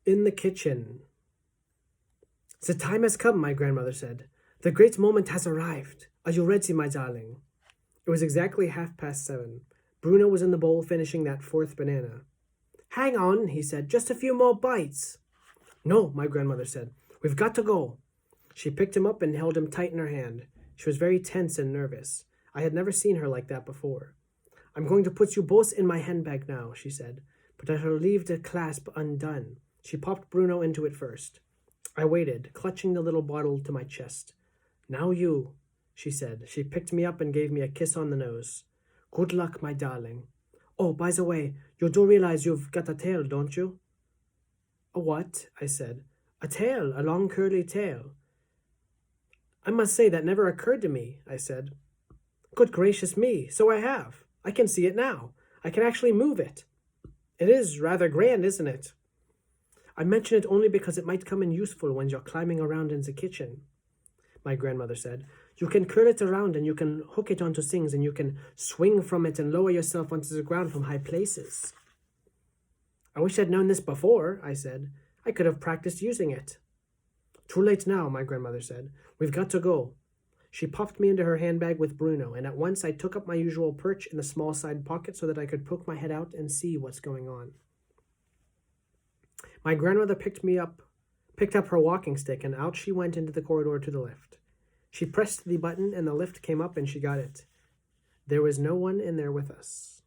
In the kitchen. The time has come, my grandmother said. The great moment has arrived. Are you ready, my darling? It was exactly 7:30. Bruno was in the bowl finishing that fourth banana. Hang on, he said. Just a few more bites. No, my grandmother said. We've got to go. She picked him up and held him tight in her hand. She was very tense and nervous. I had never seen her like that before. I'm going to put you both in my handbag now, she said, but I shall leave the clasp undone. She popped Bruno into it first. I waited, clutching the little bottle to my chest. Now you, she said. She picked me up and gave me a kiss on the nose. Good luck, my darling. Oh, by the way, you do realize you've got a tail, don't you? A what? I said. A tail, a long curly tail. I must say that never occurred to me, I said. Good gracious me, so I have. I can see it now. I can actually move it. It is rather grand, isn't it? I mention it only because it might come in useful when you're climbing around in the kitchen, my grandmother said. You can curl it around and you can hook it onto things and you can swing from it and lower yourself onto the ground from high places. I wish I'd known this before, I said. I could have practiced using it. Too late now, my grandmother said. We've got to go. She popped me into her handbag with Bruno, and at once I took up my usual perch in the small side pocket so that I could poke my head out and see what's going on. My grandmother picked up her walking stick, and out she went into the corridor to the lift. She pressed the button, and the lift came up, and she got it. There was no one in there with us.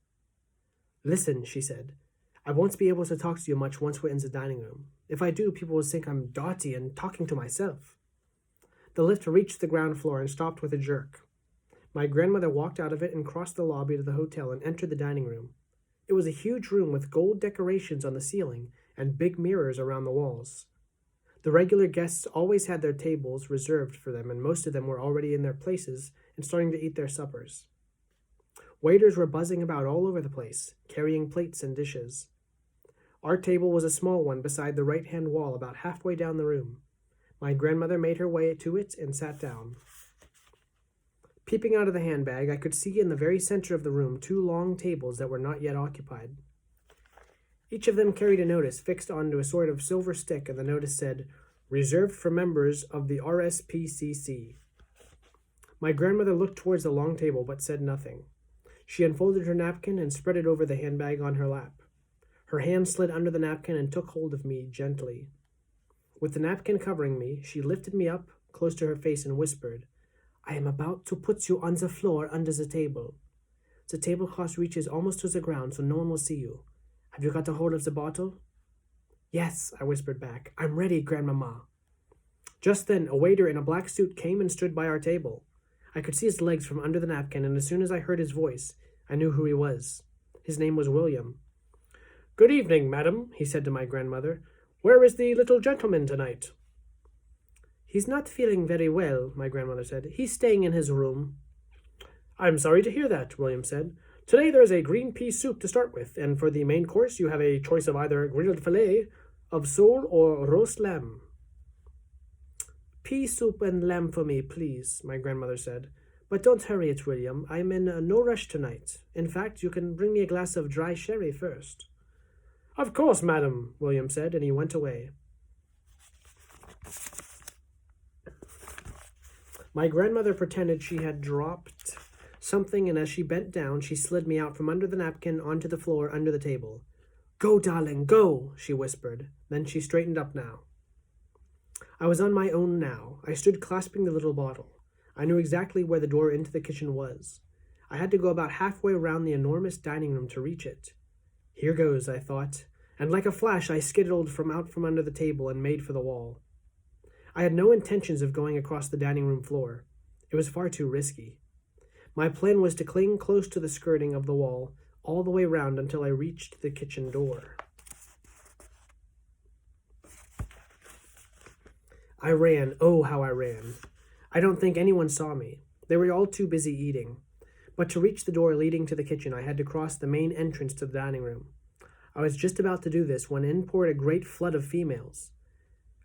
Listen, she said. I won't be able to talk to you much once we're in the dining room. If I do, people will think I'm dotty and talking to myself. The lift reached the ground floor and stopped with a jerk. My grandmother walked out of it and crossed the lobby to the hotel and entered the dining room. It was a huge room with gold decorations on the ceiling and big mirrors around the walls. The regular guests always had their tables reserved for them, and most of them were already in their places and starting to eat their suppers. Waiters were buzzing about all over the place, carrying plates and dishes. Our table was a small one beside the right-hand wall about halfway down the room. My grandmother made her way to it and sat down. Peeping out of the handbag, I could see in the very center of the room 2 long tables that were not yet occupied. Each of them carried a notice fixed onto a sort of silver stick, and the notice said, "Reserved for members of the RSPCC." My grandmother looked towards the long table but said nothing. She unfolded her napkin and spread it over the handbag on her lap. Her hand slid under the napkin and took hold of me gently. With the napkin covering me, she lifted me up close to her face and whispered, "I am about to put you on the floor under the table. The tablecloth reaches almost to the ground so no one will see you. Have you got a hold of the bottle?" "Yes," I whispered back. "I'm ready, Grandmama." Just then, a waiter in a black suit came and stood by our table. I could see his legs from under the napkin, and as soon as I heard his voice, I knew who he was. His name was William. "Good evening, madam," he said to my grandmother. "Where is the little gentleman tonight?" "He's not feeling very well," my grandmother said. "He's staying in his room." "I'm sorry to hear that," William said. "Today there is a green pea soup to start with, and for the main course you have a choice of either grilled fillet of sole or roast lamb." "Pea soup and lamb for me, please," my grandmother said. "But don't hurry it, William. I'm in no rush tonight. In fact, you can bring me a glass of dry sherry first." "Of course, madam," William said, and he went away. My grandmother pretended she had dropped something, and as she bent down, she slid me out from under the napkin onto the floor under the table. "Go, darling, go," she whispered. Then she straightened up now. I was on my own now. I stood clasping the little bottle. I knew exactly where the door into the kitchen was. I had to go about halfway around the enormous dining room to reach it. Here goes, I thought, and like a flash I skiddled from under the table and made for the wall. I had no intentions of going across the dining room floor. It was far too risky. My plan was to cling close to the skirting of the wall all the way round until I reached the kitchen door. I ran. Oh, how I ran. I don't think anyone saw me. They were all too busy eating. But to reach the door leading to the kitchen, I had to cross the main entrance to the dining room. I was just about to do this when in poured a great flood of females.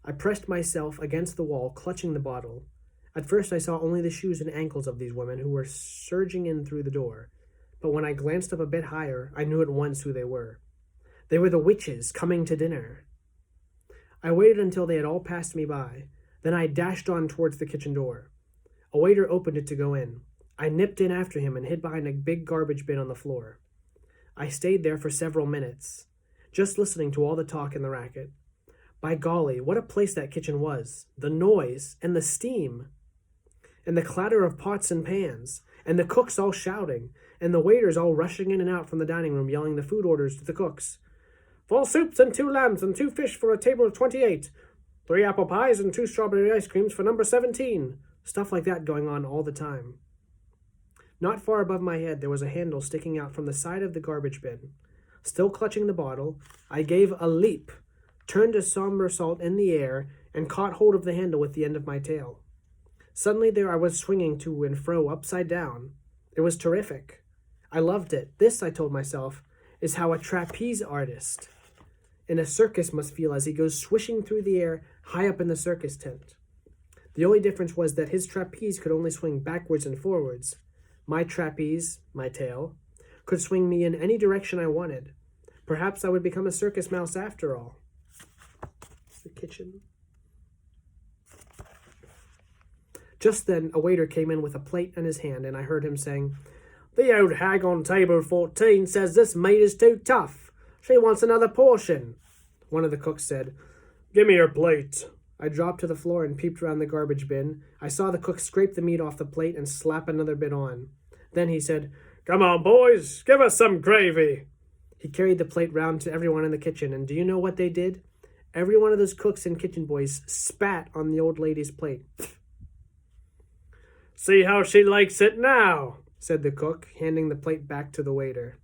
I pressed myself against the wall, clutching the bottle. At first I saw only the shoes and ankles of these women who were surging in through the door. But when I glanced up a bit higher, I knew at once who they were. They were the witches coming to dinner. I waited until they had all passed me by. Then I dashed on towards the kitchen door. A waiter opened it to go in. I nipped in after him and hid behind a big garbage bin on the floor. I stayed there for several minutes, just listening to all the talk and the racket. By golly, what a place that kitchen was! The noise, and the steam, and the clatter of pots and pans, and the cooks all shouting, and the waiters all rushing in and out from the dining room yelling the food orders to the cooks. 4 soups and 2 lambs and 2 fish for a table of 28. 3 apple pies and 2 strawberry ice creams for number 17. Stuff like that going on all the time. Not far above my head there was a handle sticking out from the side of the garbage bin. Still clutching the bottle, I gave a leap, turned a somersault in the air, and caught hold of the handle with the end of my tail. Suddenly there I was swinging to and fro upside down. It was terrific. I loved it. This, I told myself, is how a trapeze artist in a circus must feel as he goes swishing through the air high up in the circus tent. The only difference was that his trapeze could only swing backwards and forwards. My trapeze, my tail, could swing me in any direction I wanted. Perhaps I would become a circus mouse after all. The kitchen. Just then, a waiter came in with a plate in his hand, and I heard him saying, "The old hag on table 14 says this meat is too tough. She wants another portion." One of the cooks said, "Give me your plate." I dropped to the floor and peeped around the garbage bin. I saw the cook scrape the meat off the plate and slap another bit on. Then he said, "Come on, boys, give us some gravy." He carried the plate round to everyone in the kitchen, and do you know what they did? Every one of those cooks and kitchen boys spat on the old lady's plate. "See how she likes it now," said the cook, handing the plate back to the waiter.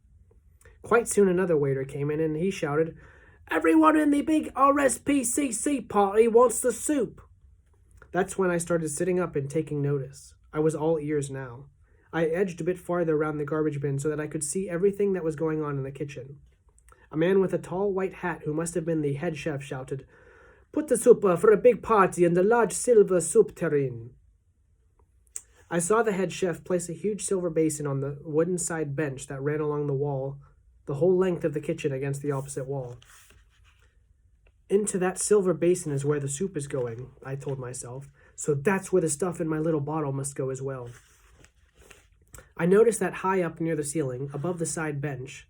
Quite soon another waiter came in, and he shouted, "Everyone in the big RSPCC party wants the soup." That's when I started sitting up and taking notice. I was all ears now. I edged a bit farther around the garbage bin so that I could see everything that was going on in the kitchen. A man with a tall white hat, who must have been the head chef, shouted, "Put the soup for a big party in the large silver soup tureen." I saw the head chef place a huge silver basin on the wooden side bench that ran along the wall, the whole length of the kitchen against the opposite wall. Into that silver basin is where the soup is going, I told myself, so that's where the stuff in my little bottle must go as well. I noticed that high up near the ceiling, above the side bench,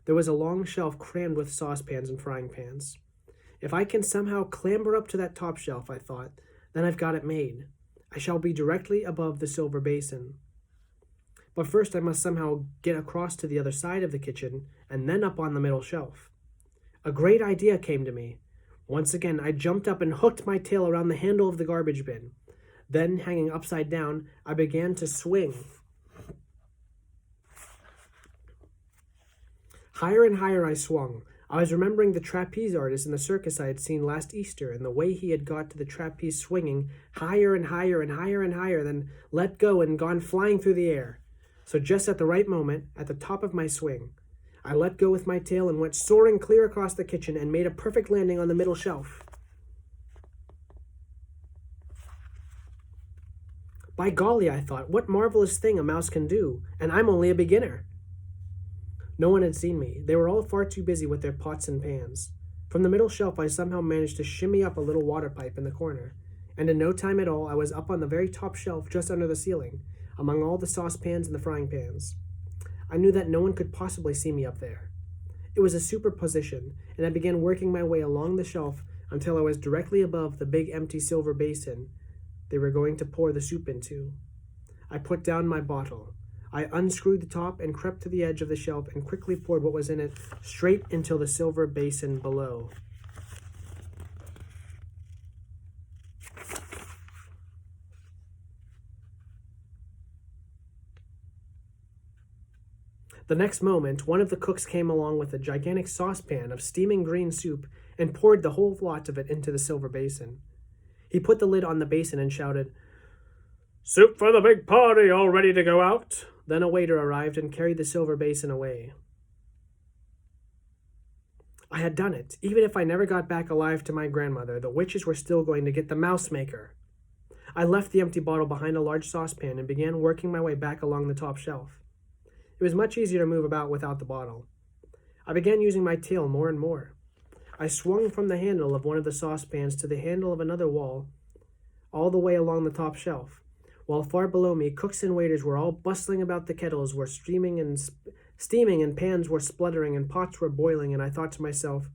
there was a long shelf crammed with saucepans and frying pans. If I can somehow clamber up to that top shelf, I thought, then I've got it made. I shall be directly above the silver basin. But first I must somehow get across to the other side of the kitchen and then up on the middle shelf. A great idea came to me. Once again, I jumped up and hooked my tail around the handle of the garbage bin. Then, hanging upside down, I began to swing. Higher and higher I swung. I was remembering the trapeze artist in the circus I had seen last Easter and the way he had got to the trapeze swinging higher and higher and higher and higher, then let go and gone flying through the air. So just at the right moment, at the top of my swing, I let go with my tail and went soaring clear across the kitchen and made a perfect landing on the middle shelf. By golly, I thought, what marvelous thing a mouse can do, and I'm only a beginner. No one had seen me. They were all far too busy with their pots and pans. From the middle shelf, I somehow managed to shimmy up a little water pipe in the corner, and in no time at all, I was up on the very top shelf just under the ceiling, among all the saucepans and the frying pans. I knew that no one could possibly see me up there. It was a superposition, and I began working my way along the shelf until I was directly above the big empty silver basin they were going to pour the soup into. I put down my bottle. I unscrewed the top and crept to the edge of the shelf and quickly poured what was in it straight into the silver basin below. The next moment, one of the cooks came along with a gigantic saucepan of steaming green soup and poured the whole lot of it into the silver basin. He put the lid on the basin and shouted, "Soup for the big party, all ready to go out." Then a waiter arrived and carried the silver basin away. I had done it. Even if I never got back alive to my grandmother, the witches were still going to get the mouse maker. I left the empty bottle behind a large saucepan and began working my way back along the top shelf. It was much easier to move about without the bottle. I began using my tail more and more. I swung from the handle of one of the saucepans to the handle of another wall, all the way along the top shelf, while far below me, cooks and waiters were all bustling about. The kettles were steaming, and pans were spluttering, and pots were boiling, and I thought to myself,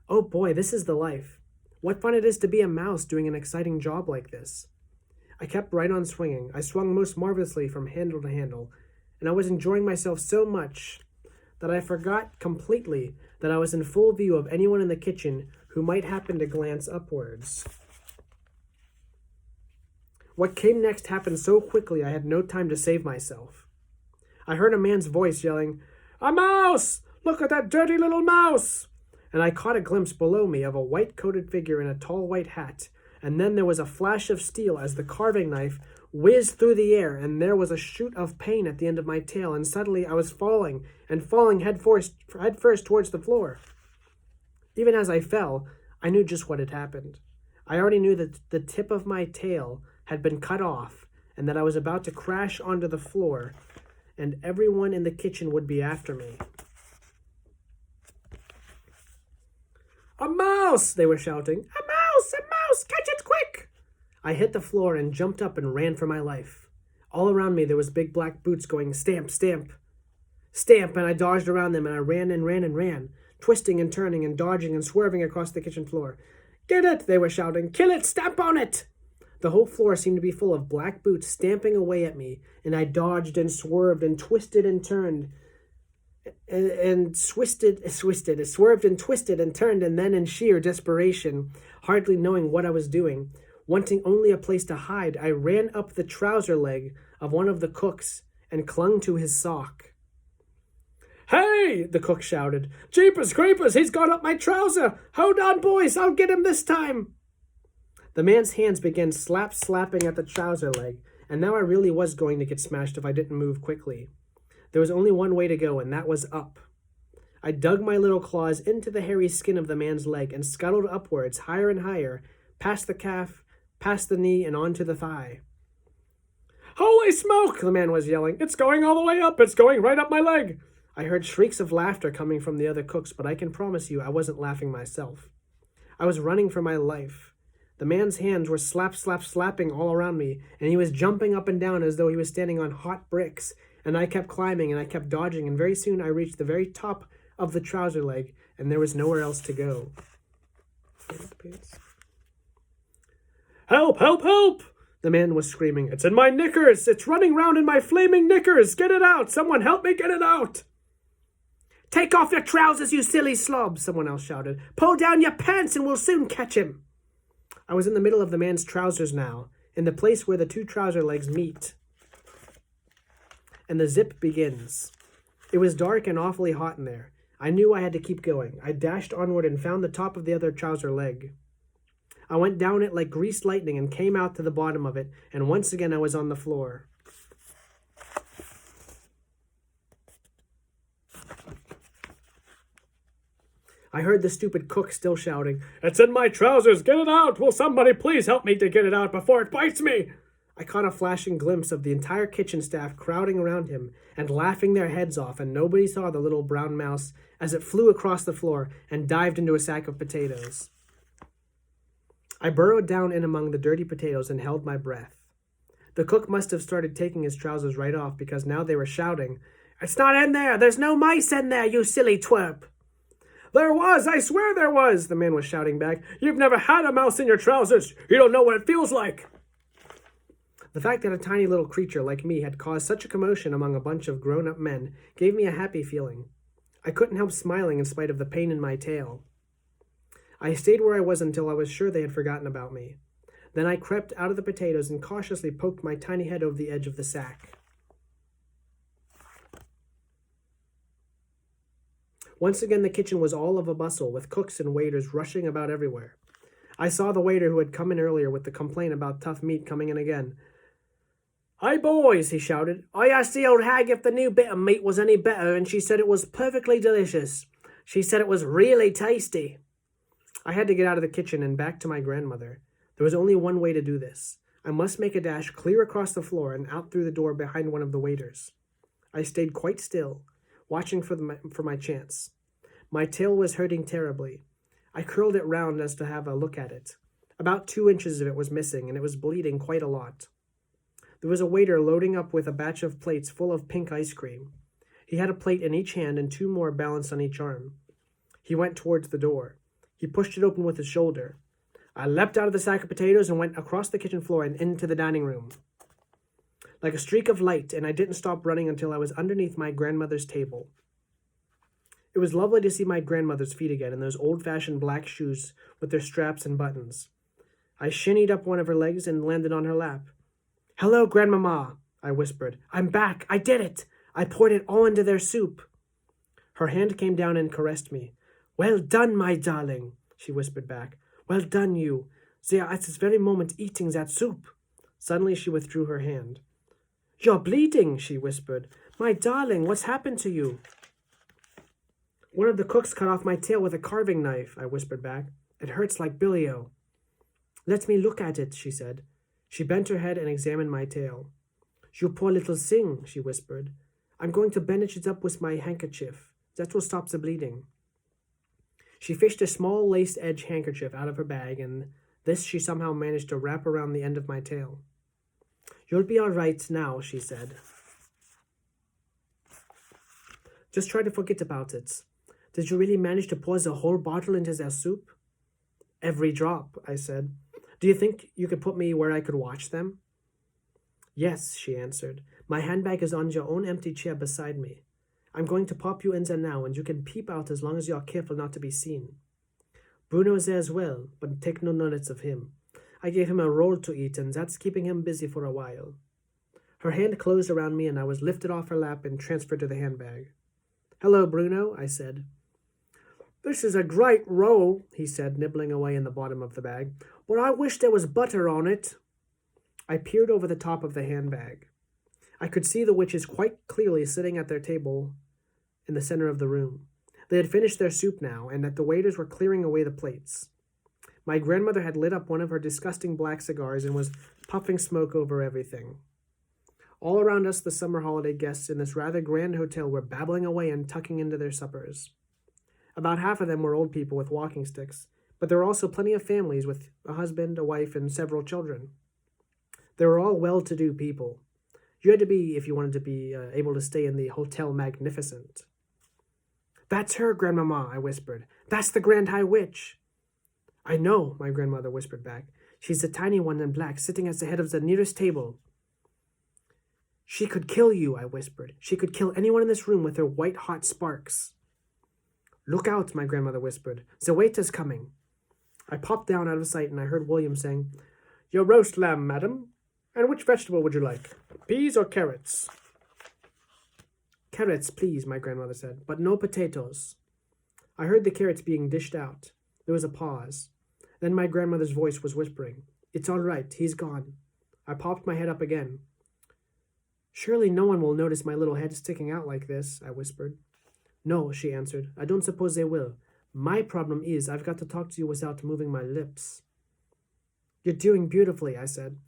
oh boy, this is the life. What fun it is to be a mouse doing an exciting job like this. I kept right on swinging. I swung most marvelously from handle to handle, and I was enjoying myself so much that I forgot completely that I was in full view of anyone in the kitchen who might happen to glance upwards. What came next happened so quickly I had no time to save myself. I heard a man's voice yelling, "A mouse! Look at that dirty little mouse!" And I caught a glimpse below me of a white-coated figure in a tall white hat, and then there was a flash of steel as the carving knife whizzed through the air, and there was a shoot of pain at the end of my tail, and suddenly I was falling head first towards the floor. Even as I fell, I knew just what had happened. I already knew that the tip of my tail had been cut off, and that I was about to crash onto the floor, and everyone in the kitchen would be after me. "A mouse!" they were shouting. "A mouse! A mouse! Catch it quick!" I hit the floor and jumped up and ran for my life. All around me there was big black boots going stamp, stamp, stamp, and I dodged around them, and I ran and ran and ran, twisting and turning and dodging and swerving across the kitchen floor. "Get it!" they were shouting. "Kill it! Stamp on it!" The whole floor seemed to be full of black boots stamping away at me, and I dodged and swerved and twisted and turned and swerved and twisted and turned, and then in sheer desperation, hardly knowing what I was doing, wanting only a place to hide, I ran up the trouser leg of one of the cooks and clung to his sock. "Hey!" the cook shouted. "Jeepers creepers, he's got up my trouser! Hold on, boys, I'll get him this time!" The man's hands began slapping at the trouser leg, and now I really was going to get smashed if I didn't move quickly. There was only one way to go, and that was up. I dug my little claws into the hairy skin of the man's leg and scuttled upwards, higher and higher, past the calf, past the knee, and onto the thigh. "Holy smoke!" the man was yelling. "It's going all the way up! It's going right up my leg!" I heard shrieks of laughter coming from the other cooks, but I can promise you I wasn't laughing myself. I was running for my life. The man's hands were slapping all around me, and he was jumping up and down as though he was standing on hot bricks, and I kept climbing and I kept dodging, and very soon I reached the very top of the trouser leg, and there was nowhere else to go. "Help, help, help!" the man was screaming. "It's in my knickers! It's running round in my flaming knickers! Get it out! Someone help me get it out!" "Take off your trousers, you silly slob!" someone else shouted. "Pull down your pants and we'll soon catch him!" I was in the middle of the man's trousers now, in the place where the two trouser legs meet, and the zip begins. It was dark and awfully hot in there. I knew I had to keep going. I dashed onward and found the top of the other trouser leg. I went down it like greased lightning and came out to the bottom of it, and once again I was on the floor. I heard the stupid cook still shouting, "It's in my trousers! Get it out! Will somebody please help me to get it out before it bites me?" I caught a flashing glimpse of the entire kitchen staff crowding around him and laughing their heads off, and nobody saw the little brown mouse as it flew across the floor and dived into a sack of potatoes. I burrowed down in among the dirty potatoes and held my breath. The cook must have started taking his trousers right off, because now they were shouting, "It's not in there! There's no mice in there, you silly twerp!" "There was! I swear there was!" the man was shouting back. "You've never had a mouse in your trousers! You don't know what it feels like!" The fact that a tiny little creature like me had caused such a commotion among a bunch of grown-up men gave me a happy feeling. I couldn't help smiling in spite of the pain in my tail. I stayed where I was until I was sure they had forgotten about me. Then I crept out of the potatoes and cautiously poked my tiny head over the edge of the sack. Once again the kitchen was all of a bustle, with cooks and waiters rushing about everywhere. I saw the waiter who had come in earlier with the complaint about tough meat coming in again. "Hey boys," he shouted, "I asked the old hag if the new bit of meat was any better, and she said it was perfectly delicious. She said it was really tasty." I had to get out of the kitchen and back to my grandmother. There was only one way to do this. I must make a dash clear across the floor and out through the door behind one of the waiters. I stayed quite still, watching for my chance. My tail was hurting terribly. I curled it round as to have a look at it. About 2 inches of it was missing, and it was bleeding quite a lot. There was a waiter loading up with a batch of plates full of pink ice cream. He had a plate in each hand and 2 more balanced on each arm. He went towards the door. He pushed it open with his shoulder. I leapt out of the sack of potatoes and went across the kitchen floor and into the dining room. Like a streak of light, and I didn't stop running until I was underneath my grandmother's table. It was lovely to see my grandmother's feet again in those old-fashioned black shoes with their straps and buttons. I shinnied up one of her legs and landed on her lap. "Hello, Grandmama," I whispered. "I'm back. I did it. I poured it all into their soup." Her hand came down and caressed me. "Well done, my darling," she whispered back. "Well done, you. They are at this very moment eating that soup." Suddenly she withdrew her hand. "You're bleeding," she whispered. "My darling, what's happened to you?" "One of the cooks cut off my tail with a carving knife," I whispered back. "It hurts like bilio." "Let me look at it," she said. She bent her head and examined my tail. "You poor little thing," she whispered. "I'm going to bandage it up with my handkerchief. That will stop the bleeding." She fished a small lace-edged handkerchief out of her bag, and this she somehow managed to wrap around the end of my tail. "You'll be all right now," she said. "Just try to forget about it. Did you really manage to pour the whole bottle into their soup?" "Every drop," I said. "Do you think you could put me where I could watch them?" "Yes," she answered. "My handbag is on your own empty chair beside me. I'm going to pop you in there now, and you can peep out as long as you are careful not to be seen. Bruno is there as well, but take no notice of him. I gave him a roll to eat, and that's keeping him busy for a while." Her hand closed around me, and I was lifted off her lap and transferred to the handbag. "Hello, Bruno," I said. "This is a great roll," he said, nibbling away in the bottom of the bag, "but I wish there was butter on it." I peered over the top of the handbag. I could see the witches quite clearly sitting at their table in the center of the room. They had finished their soup now, and that the waiters were clearing away the plates. My grandmother had lit up one of her disgusting black cigars and was puffing smoke over everything. All around us, the summer holiday guests in this rather grand hotel were babbling away and tucking into their suppers. About half of them were old people with walking sticks, but there were also plenty of families with a husband, a wife, and several children. They were all well-to-do people. You had to be if you wanted to be able to stay in the Hotel Magnificent. "That's her, Grandmama," I whispered. "That's the Grand High Witch." "I know," my grandmother whispered back. "She's the tiny one in black, sitting at the head of the nearest table." "She could kill you," I whispered. "She could kill anyone in this room with her white-hot sparks." "Look out," my grandmother whispered. "The waiter's coming." I popped down out of sight, and I heard William saying, "Your roast lamb, madam. And which vegetable would you like? Peas or carrots?" "Carrots, please," my grandmother said, "but no potatoes." I heard the carrots being dished out. There was a pause. Then my grandmother's voice was whispering, "It's all right. He's gone." I popped my head up again. "Surely no one will notice my little head sticking out like this," I whispered. "No," she answered. "I don't suppose they will. My problem is I've got to talk to you without moving my lips." "You're doing beautifully," I said.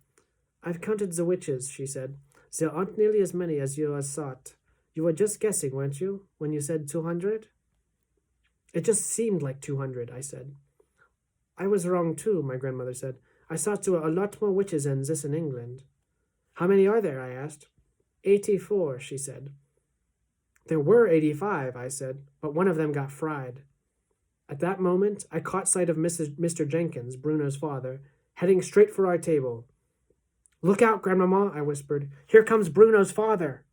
"I've counted the witches," she said. "There aren't nearly as many as you thought. You were just guessing, weren't you, when you said 200? "It just seemed like 200, I said. "I was wrong too," my grandmother said. "I thought there were a lot more witches than this in England." "How many are there?" I asked. 84, she said. "There were 85, I said, but one of them got fried." At that moment, I caught sight of Mr. Jenkins, Bruno's father, heading straight for our table. "Look out, Grandmama," I whispered. "Here comes Bruno's father."